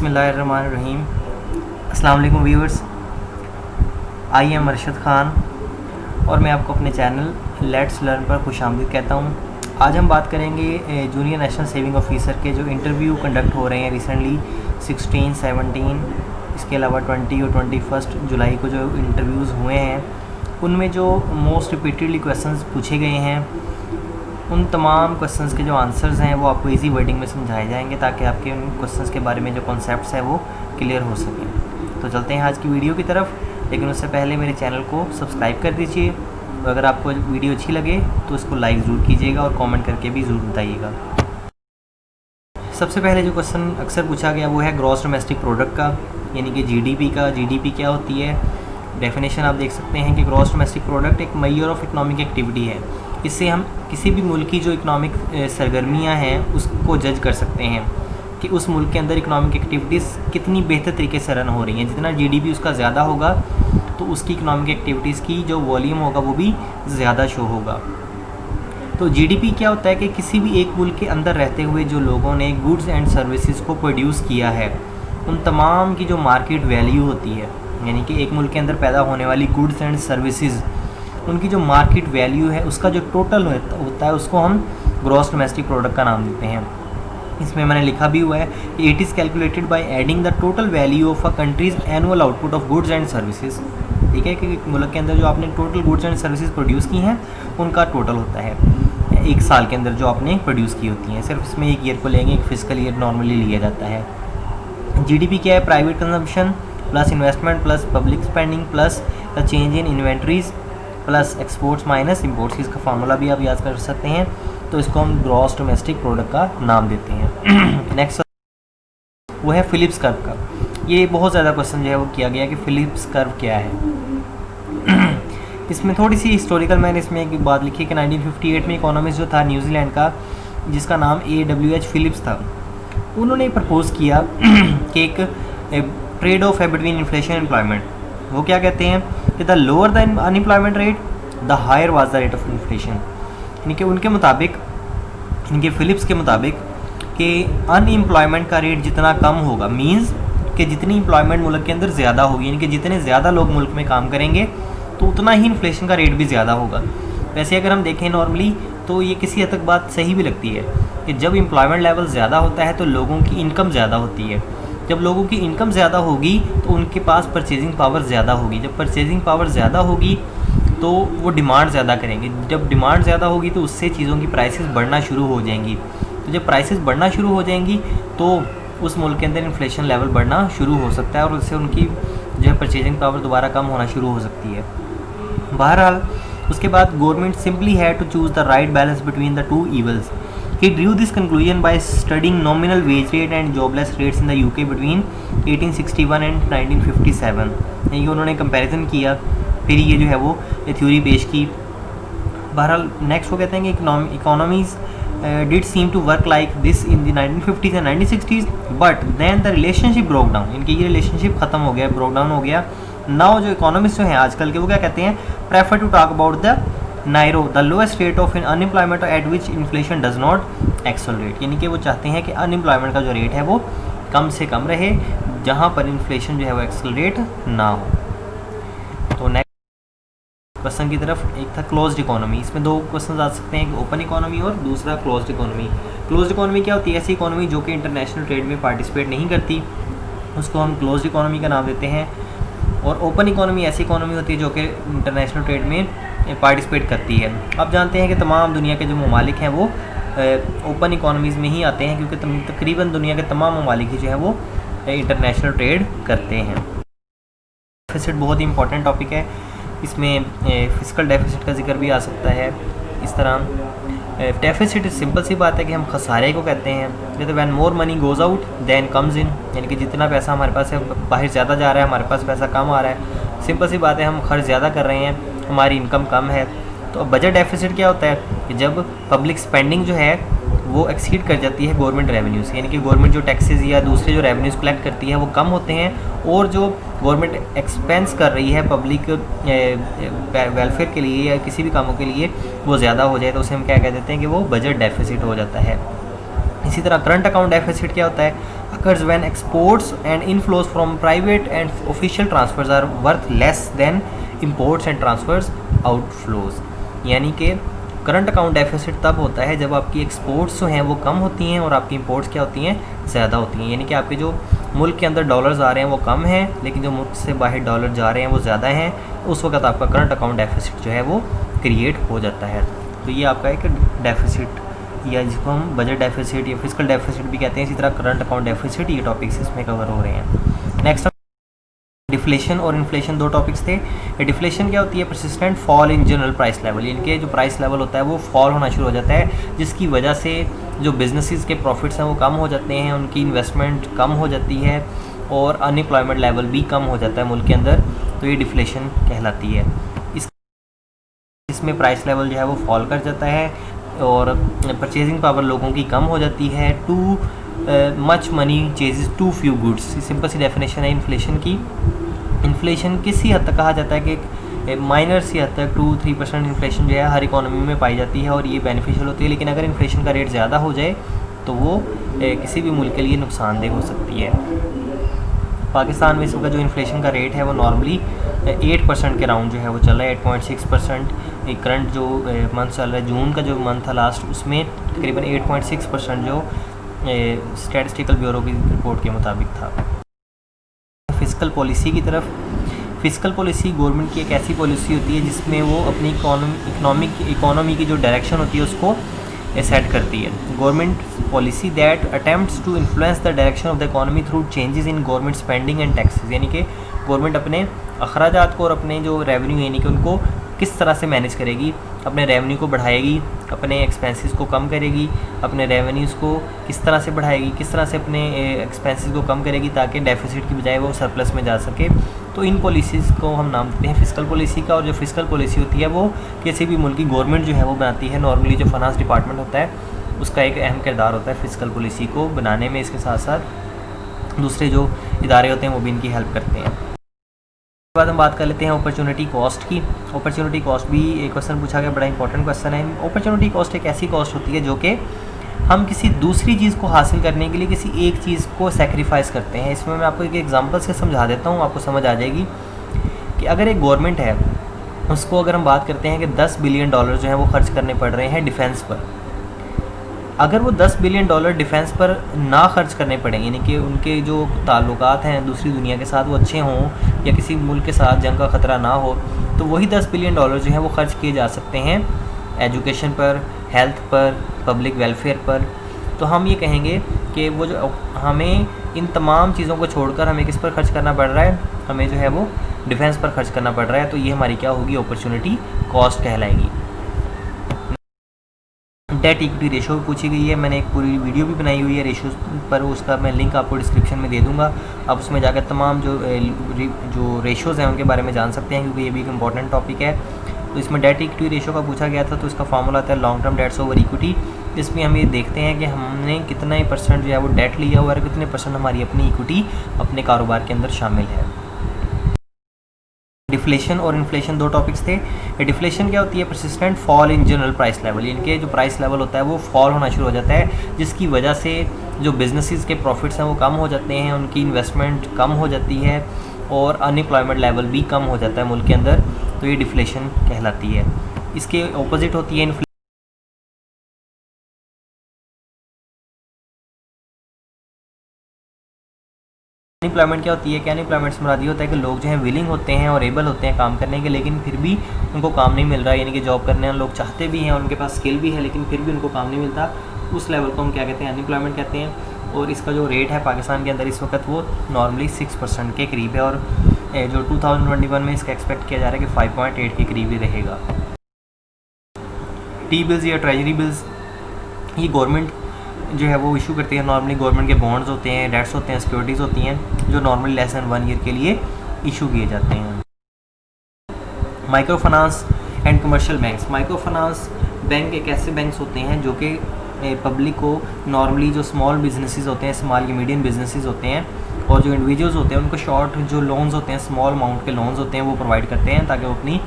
बिस्मिल्लाहिर्रहमानिर्रहीम। अस्सलाम वालेकुम viewers, I am Arshad Khan और मैं आपको अपने चैनल लेट्स लर्न पर खुशामदीद कहता हूँ। आज हम बात करेंगे जूनियर नेशनल सेविंग ऑफिसर के जो इंटरव्यू कंडक्ट हो रहे हैं रिसेंटली 16, 17, इसके अलावा 20 और 21 जुलाई को जो इंटरव्यूज़ हुए हैं उनमें जो मोस्ट रिपीटेडली क्वेश्चंस पूछे गए हैं उन तमाम क्वेश्चंस के जो आंसर्स हैं वो आपको इजी वर्डिंग में समझाए जाएंगे ताकि आपके उन क्वेश्चंस के बारे में जो कॉन्सेप्ट्स हैं वो क्लियर हो सकें। तो चलते हैं आज की वीडियो की तरफ, लेकिन उससे पहले मेरे चैनल को सब्सक्राइब कर दीजिए और अगर आपको वीडियो अच्छी लगे तो इसको लाइक ज़रूर कीजिएगा और कमेंट करके भी ज़रूर बताइएगा। सबसे पहले जो क्वेश्चन अक्सर पूछा गया वो है ग्रॉस डोमेस्टिक प्रोडक्ट का, यानी कि जीडीपी का। जीडीपी क्या होती है, डेफिनेशन आप देख सकते हैं कि ग्रॉस डोमेस्टिक प्रोडक्ट एक मेजर ऑफ इकोनॉमिक एक्टिविटी है। इससे हम किसी भी मुल्क की जो इकोनॉमिक सरगर्मियाँ हैं उसको जज कर सकते हैं कि उस मुल्क के अंदर इकोनॉमिक एक्टिविटीज़ कितनी बेहतर तरीके से रन हो रही हैं। जितना जीडीपी उसका ज़्यादा होगा तो उसकी इकोनॉमिक एक्टिविटीज़ की जो वॉल्यूम होगा वो भी ज़्यादा शो होगा। तो जीडीपी क्या होता है कि किसी भी एक मुल्क के अंदर रहते हुए जो लोगों ने गुड्स एंड सर्विसेज को प्रोड्यूस किया है उन तमाम की जो मार्केट वैल्यू होती है, यानी कि एक मुल्क के अंदर पैदा होने वाली गुड्स एंड सर्विसेज उनकी जो मार्केट वैल्यू है उसका जो टोटल होता है उसको हम ग्रॉस डोमेस्टिक प्रोडक्ट का नाम देते हैं। इसमें मैंने लिखा भी हुआ है कि it is calculated by adding the total value of a countries annual output of goods and services. ठीक है कि मुल्क के अंदर जो आपने total goods and services produce की हैं उनका टोटल होता है एक साल के अंदर जो आपने प्रोड्यूस की होती हैं। सिर्फ इसमें एक ईयर को लेंगे, एक फिजिकल ईयर नॉर्मली लिया जाता है। जीडीपी क्या है, private consumption plus investment plus public spending plus the change in inventories plus exports minus imports. इसका फार्मूला भी आप याद कर सकते हैं। तो इसको हम ग्रॉस डोमेस्टिक प्रोडक्ट का नाम देते हैं। नेक्स्ट वो है फिलिप्स कर्व का। ये बहुत ज़्यादा क्वेश्चन जो है वो किया गया कि फिलिप्स कर्व क्या है। इसमें थोड़ी सी हिस्टोरिकल मैंने इसमें एक बात लिखी कि 1958 में इकोनॉमिस्ट जो था न्यूजीलैंड का जिसका नाम AWH फिलिप्स था, उन्होंने प्रपोज किया कि एक ट्रेड ऑफ है बिटवीन इन्फ्लेशन एंड एम्प्लॉयमेंट। वो क्या कहते हैं कि the lower the unemployment rate the higher was the rate of inflation. यानी कि उनके मुताबिक, इनके फिलिप्स के मुताबिक कि अनएम्प्लॉयमेंट का रेट जितना कम होगा, मींस कि जितनी एम्प्लॉयमेंट मुल्क के अंदर ज़्यादा होगी, यानी कि जितने ज़्यादा लोग मुल्क में काम करेंगे तो उतना ही इन्फ्लेशन का रेट भी ज़्यादा होगा। वैसे अगर हम देखें नॉर्मली तो ये किसी हद तक बात सही भी लगती है कि जब एम्प्लॉयमेंट लेवल ज़्यादा होता है तो लोगों की इनकम ज़्यादा होती है। जब लोगों की इनकम ज़्यादा होगी तो उनके पास परचेजिंग पावर ज़्यादा होगी। जब परचेजिंग पावर ज़्यादा होगी तो वो डिमांड ज़्यादा करेंगे। जब डिमांड ज़्यादा होगी तो उससे चीज़ों की प्राइसेस बढ़ना शुरू हो जाएंगी। तो जब प्राइसेस बढ़ना शुरू हो जाएंगी तो उस मुल्क के अंदर इन्फ्लेशन लेवल बढ़ना शुरू हो सकता है और उससे उनकी जो है परचेजिंग पावर दोबारा कम होना शुरू हो सकती है। बहरहाल उसके बाद government simply had to choose the right balance between the two evils. He drew this conclusion by studying nominal wage rate and jobless rates in the UK between 1861 and 1957। ये उन्होंने कंपैरिजन किया, फिर ये जो है वो थ्योरी पेश की। बहरहाल नेक्स्ट वो कहते हैं कि economies did seem to work like this in the 1950s and 1960s, but then the relationship broke down। इनकी ये रिलेशनशिप ख़त्म हो गया, ब्रोक डाउन हो गया। नाउ जो इकोनॉमिस्ट जो हैं आजकल के वो क्या कहते हैं, prefer to talk about the NAIRU the lowest rate of unemployment at which inflation does not accelerate. यानी कि वो चाहते हैं कि अनएम्प्लॉयमेंट का जो रेट है वो कम से कम रहे जहाँ पर इन्फ्लेशन जो है वो एक्सेलरेट ना हो। तो नेक्स्ट क्वेश्चन की तरफ, एक था क्लोज्ड इकोनॉमी। इसमें दो क्वेश्चन आ सकते हैं, ओपन इकोनॉमी और दूसरा क्लोज्ड इकोनॉमी। क्लोज्ड इकोनॉमी क्या होती है, ऐसी इकोनॉमी जो कि इंटरनेशनल ट्रेड में पार्टिसिपेट नहीं करती, उसको हम क्लोज्ड इकोनॉमी का नाम देते हैं। और ओपन इकोनॉमी ऐसी इकोनॉमी होती है जो कि इंटरनेशनल ट्रेड में पार्टिसिपेट करती है। आप जानते हैं कि तमाम दुनिया के जो ममालिक हैं वो ओपन इकोनॉमीज़ में ही आते हैं क्योंकि तकरीबन दुनिया के तमाम ममालिक ही जो हैं वो इंटरनेशनल ट्रेड करते हैं। डेफिसिट बहुत ही इंपॉर्टेंट टॉपिक है, इसमें फिजिकल डेफिसिट का जिक्र भी आ सकता है। इस तरह डेफिसिट सिंपल सी बात है कि हम खसारे को कहते हैं। जैसे when more money goes out than comes in, यानी कि जितना पैसा हमारे पास है बाहर ज़्यादा जा रहा है, हमारे पास पैसा कम आ रहा है। सिंपल सी बात है, हम खर्च ज़्यादा कर रहे हैं, हमारी इनकम कम है। तो बजट डेफिसिट क्या होता है कि जब पब्लिक स्पेंडिंग जो है वो एक्सीड कर जाती है गवर्नमेंट रेवेन्यूज़, यानी कि गवर्नमेंट जो टैक्सेस या दूसरे जो रेवेन्यूज़ कलेक्ट करती है वो कम होते हैं और जो गवर्नमेंट एक्सपेंस कर रही है पब्लिक वेलफेयर के लिए या किसी भी कामों के लिए वो ज़्यादा हो जाए तो उसे हम क्या कह देते हैं कि वो बजट डेफिसिट हो जाता है। इसी तरह करंट अकाउंट डेफिसिट क्या होता है, occurs when exports and inflows from private and official transfers are worth less than imports and transfers outflows। यानी कि करंट अकाउंट डेफिसिट तब होता है जब आपकी एक्सपोर्ट्स जो हैं वो कम होती हैं और आपकी इंपोर्ट्स क्या होती हैं, ज़्यादा होती हैं। यानी कि आपके जो मुल्क के अंदर डॉलर्स आ रहे हैं वो कम हैं, लेकिन जो मुल्क से बाहर डॉलर जा रहे हैं वो ज़्यादा हैं, उस वक्त आपका करंट अकाउंट डेफिसिट जो है वो क्रिएट हो जाता है। तो ये आपका एक डेफिसिट, या जिसको हम बजट डेफिसिट या फिजिकल डेफिसिट भी कहते हैं, इसी तरह करंट अकाउंट डेफिसिट, ये टॉपिक्स इसमें कवर हो रहे हैं। नेक्स्ट डिफ्लेशन और इन्फ्लेशन, दो टॉपिक्स थे। डिफ्लेशन क्या होती है? Persistent fall in general price level, इनके जो प्राइस लेवल होता है वो फॉल होना शुरू हो जाता है, जिसकी वजह से जो बिजनेसेस के प्रॉफिट्स हैं वो कम हो जाते हैं, उनकी इन्वेस्टमेंट कम हो जाती है और अनएम्प्लॉयमेंट लेवल भी कम हो जाता है मुल्क के अंदर, तो ये डिफ्लेशन कहलाती है। इसमें प्राइस लेवल जो है वो फॉल कर जाता है और परचेजिंग पावर लोगों की कम हो जाती है। Too much money chases too few goods, simple सी डेफिनेशन है इन्फ्लेशन की। इन्फ्लेशन किसी हद तक कहा जाता है कि माइनर सी हद तक 2-3% इन्फ्लेशन जो है हर इकोनॉमी में पाई जाती है और ये बेनिफिशियल होती है, लेकिन अगर इन्फ्लेशन का रेट ज़्यादा हो जाए तो वो किसी भी मुल्क के लिए नुकसानदेह हो सकती है। पाकिस्तान में इसका जो इन्फ्लेशन का रेट है वो नॉर्मली 8% के राउंड जो है वो चल रहा है, 8.6%। करंट जो मंथ चल रहा है, जून का जो मंथ था लास्ट, उसमें तकरीबन 8.6% जो स्टैटिस्टिकल ब्यूरो की रिपोर्ट के मुताबिक था। फिस्कल पॉलिसी की तरफ, फिस्कल पॉलिसी गवर्नमेंट की एक ऐसी पॉलिसी होती है जिसमें वो अपनी इकोनॉमी की जो डायरेक्शन होती है उसको सेट करती है। Government policy that attempts to influence the direction of the economy through changes in government spending and taxes, यानी कि गवर्नमेंट अपने अखराजात को और अपने जो रेवेन्यू यानी कि उनको किस तरह से मैनेज करेगी, अपने रेवेन्यू को बढ़ाएगी, अपने एक्सपेंसेस को कम करेगी, अपने रेवेन्यूज़ को किस तरह से बढ़ाएगी, किस तरह से अपने एक्सपेंसेस को कम करेगी ताकि डेफिसिट की बजाय वो सरप्लस में जा सके। तो इन पॉलिसीज़ को हम नाम देते हैं फिस्कल पॉलिसी का। और जो फिस्कल पॉलिसी होती है वो किसी भी मुल्क की गवर्नमेंट जो है वो बनाती है। नॉर्मली जो फाइनेंस डिपार्टमेंट होता है उसका एक अहम किरदार होता है फिस्कल पॉलिसी को बनाने में। इसके साथ साथ दूसरे जो इदारे होते हैं वो भी इनकी हेल्प करते हैं। उसके बाद हम बात कर लेते हैं अपॉर्चुनिटी कॉस्ट की। अपॉर्चुनिटी कॉस्ट भी एक क्वेश्चन पूछा गया, बड़ा इंपॉर्टेंट क्वेश्चन है। अपॉर्चुनिटी कॉस्ट एक ऐसी कॉस्ट होती है जो कि हम किसी दूसरी चीज़ को हासिल करने के लिए किसी एक चीज़ को सेक्रीफाइस करते हैं। इसमें मैं आपको एक एग्जांपल से समझा देता हूँ, आपको समझ आ जाएगी कि अगर एक गवर्नमेंट है उसको अगर हम बात करते हैं कि $10 बिलियन जो हैं वो खर्च करने पड़ रहे हैं डिफेंस पर, अगर वो $10 बिलियन डिफेंस पर ना खर्च करने पड़े, यानी कि उनके जो ताल्लुकात हैं दूसरी दुनिया के साथ वो अच्छे हों या किसी मुल्क के साथ जंग का ख़तरा ना हो, तो वही $10 बिलियन जो हैं वो खर्च किए जा सकते हैं एजुकेशन पर, हेल्थ पर, पब्लिक वेलफेयर पर। तो हम ये कहेंगे कि वो जो हमें इन तमाम चीज़ों को छोड़कर हमें किस पर खर्च करना पड़ रहा है, हमें जो है वो डिफेंस पर खर्च करना पड़ रहा है। तो ये हमारी क्या होगी, अपॉर्चुनिटी कॉस्ट कहलाएगी। डेट इक्विटी रेशो पूछी गई है, मैंने एक पूरी वीडियो भी बनाई हुई है रेशो पर, उसका मैं लिंक आपको डिस्क्रिप्शन में दे दूंगा। आप उसमें जाकर तमाम जो रेशोज़ हैं उनके बारे में जान सकते हैं, क्योंकि ये भी एक इम्पॉर्टेंट टॉपिक है। तो इसमें डेट इक्विटी रेशो का पूछा गया था, तो इसका फार्मूला आता है long term debts over equity. इसमें हम ये देखते हैं कि हमने कितना ही % जो है वो डेट लिया हुआ है, कितने % हमारी अपनी इक्विटी अपने कारोबार के अंदर शामिल है। डिफ्लेशन और इन्फ्लेशन, दो टॉपिक्स थे। डिफ्लेशन क्या होती है? Persistent fall in general price level, इनके जो प्राइस लेवल होता है वो फॉल होना शुरू हो जाता है, जिसकी वजह से जो बिजनेसेस के प्रॉफिट्स हैं वो कम हो जाते हैं, उनकी इन्वेस्टमेंट कम हो जाती है और अनएम्प्लॉयमेंट लेवल भी कम हो जाता है मुल्क के अंदर। तो ये डिफ्लेशन कहलाती है। इसके ऑपोजिट होती है इन्फ्लेशन। अनएम्प्लॉयमेंट क्या होती है कि अनएम्प्लॉयमेंट से मुराद ये होता है कि लोग जो हैं विलिंग होते हैं और एबल होते हैं काम करने के, लेकिन फिर भी उनको काम नहीं मिल रहा है, यानी कि जॉब करने लोग चाहते भी हैं, उनके पास स्किल भी है, लेकिन फिर भी उनको काम नहीं मिलता। उस लेवल को हम क्या कहते हैं, अनएम्प्लॉयमेंट कहते हैं। और इसका जो रेट है पाकिस्तान के अंदर इस वक्त वो नॉर्मली 6% के करीब है, और जो 2021 में इसका एक्सपेक्ट किया जा रहा है कि 5.8 के करीब ही रहेगा। टी बिल्स या ट्रेजरी बिल्स, ये गवर्नमेंट जो है वो इशू करती है। नॉर्मली गवर्नमेंट के बॉन्ड्स होते हैं, डेट्स होते हैं, सिक्योरिटीज़ होती हैं, जो नॉर्मली लेस दैन 1 ईयर के लिए इशू किए जाते हैं। Micro finance and commercial banks, micro finance bank एक ऐसे बैंक्स होते हैं जो कि पब्लिक को नॉर्मली जो स्मॉल बिजनेसेस होते हैं, स्मॉल या मीडियम बिजनेसेस होते हैं, और जो इंडिविजुअल्स होते हैं उनको शॉर्ट जो लोन्स होते हैं, स्मॉल अमाउंट के लोन्स होते हैं वो प्रोवाइड करते हैं ताकि वो अपनी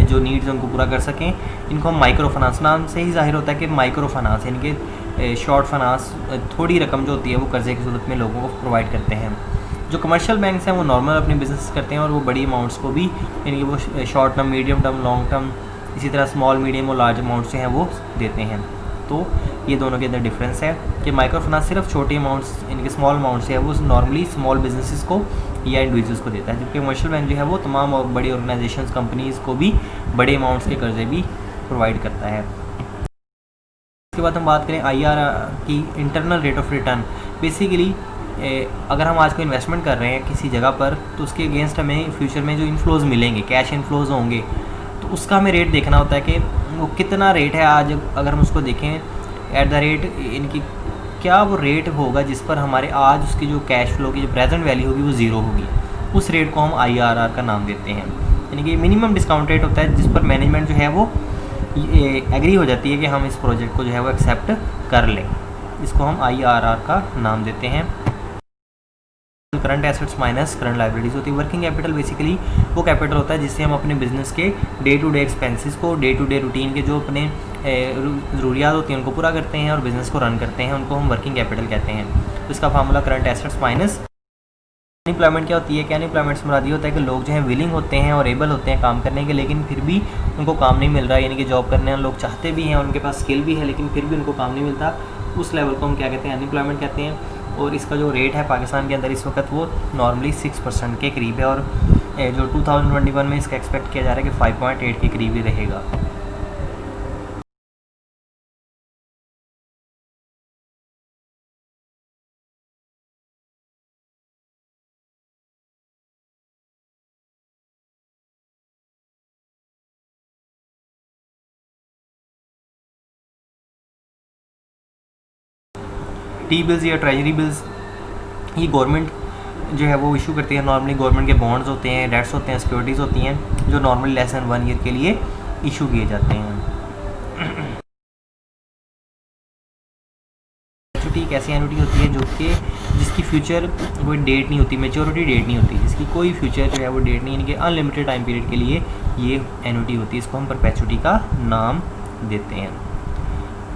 जो नीड्स उनको पूरा कर सकें। इनको हम माइक्रो फाइनेंस, नाम से ही जाहिर होता है कि माइक्रो फाइनेंस यानी कि शॉर्ट फाइनेंस थोड़ी रकम जो होती है वो कर्जे की सूरत में लोगों को प्रोवाइड करते हैं। जो कमर्शियल बैंक्स हैं वो नॉर्मल अपने बिजनेस करते हैं और वो बड़ी अमाउंट्स को भी, यानी कि वो short term, medium term, long term, इसी तरह स्मॉल, मीडियम और लार्ज अमाउंट्स जो हैं वो देते हैं। तो ये दोनों के अंदर डिफरेंस है कि माइक्रो फाइनेंस सिर्फ छोटे अमाउंट्स, इनके स्मॉल अमाउंट्स है वो नॉर्मली स्मॉल बिजनेसेस को या इंडिविजुअल्स को देता है, जबकि कमर्शियल बैंक जो है वो तमाम और बड़ी ऑर्गेनाइजेशंस, कंपनीज़ को भी बड़े अमाउंट्स के कर्जे भी प्रोवाइड करता है। इसके बाद हम बात करें IRR की, internal rate of return. Basically अगर हम आज को इन्वेस्टमेंट कर रहे हैं किसी जगह पर, तो उसके अगेंस्ट हमें फ्यूचर में जो इनफ्लोज़ मिलेंगे, कैश इनफ्लोज़ होंगे, तो उसका हमें रेट देखना होता है कि वो कितना रेट है आज। अगर हम उसको देखें एट द रेट, इनकी क्या वो रेट होगा जिस पर हमारे आज उसकी जो कैश फ्लो की जो प्रेजेंट वैल्यू होगी वो ज़ीरो होगी, उस रेट को हम IRR का नाम देते हैं। यानी कि मिनिमम डिस्काउंट रेट होता है जिस पर मैनेजमेंट जो है वो एग्री हो जाती है कि हम इस प्रोजेक्ट को जो है वो एक्सेप्ट कर लें, इसको हम IRR का नाम देते हैं। Current assets minus current liabilities होती है। वर्किंग कैपिटल बेसिकली वो कैपिटल होता है जिससे हम अपने बिजनेस के डे टू डे एक्सपेंसेस को, डे टू डे रूटीन के जो अपने ज़रूरियात होती हैं उनको पूरा करते हैं और बिज़नेस को रन करते हैं, उनको हम वर्किंग कैपिटल कहते हैं। तो इसका formula current assets minus. Unemployment क्या होती है कि अनएम्प्लॉयमेंट से मुराद ये होता है कि लोग जो हैं विलिंग होते हैं और एबल होते हैं काम करने के, लेकिन फिर भी उनको काम नहीं मिल रहा है, यानी कि जॉब करने लोग चाहते भी हैं, उनके पास स्किल भी है, लेकिन फिर भी उनको काम नहीं मिलता। उस लेवल को हम क्या कहते हैं, अनएम्प्लॉयमेंट कहते हैं। और इसका जो रेट है पाकिस्तान के अंदर इस वक्त वो नॉर्मली 6% के करीब है, और जो 2021 में इसका एक्सपेक्ट किया जा रहा है कि 5.8 के करीब ही रहेगा। टी बिल्स या ट्रेजरी बिल्स, ये गवर्नमेंट जो है वो इशू करती है। नॉर्मली गवर्नमेंट के बॉन्ड्स होते हैं, डेट्स होते हैं, सिक्योरिटीज़ होती हैं, जो नॉर्मली लेस दैन 1 ईयर के लिए इशू किए जाते हैं। एन्युटी एक ऐसी एन्युटी होती है जो कि जिसकी फ्यूचर कोई डेट नहीं होती, मेच्योरिटी डेट नहीं होती, जिसकी कोई फ्यूचर जो है वो डेट नहीं, यानी कि अनलिमिटेड टाइम पीरियड के लिए ये एन्युटी होती है। इसको हम परपेचुटी का नाम देते हैं।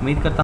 उम्मीद करता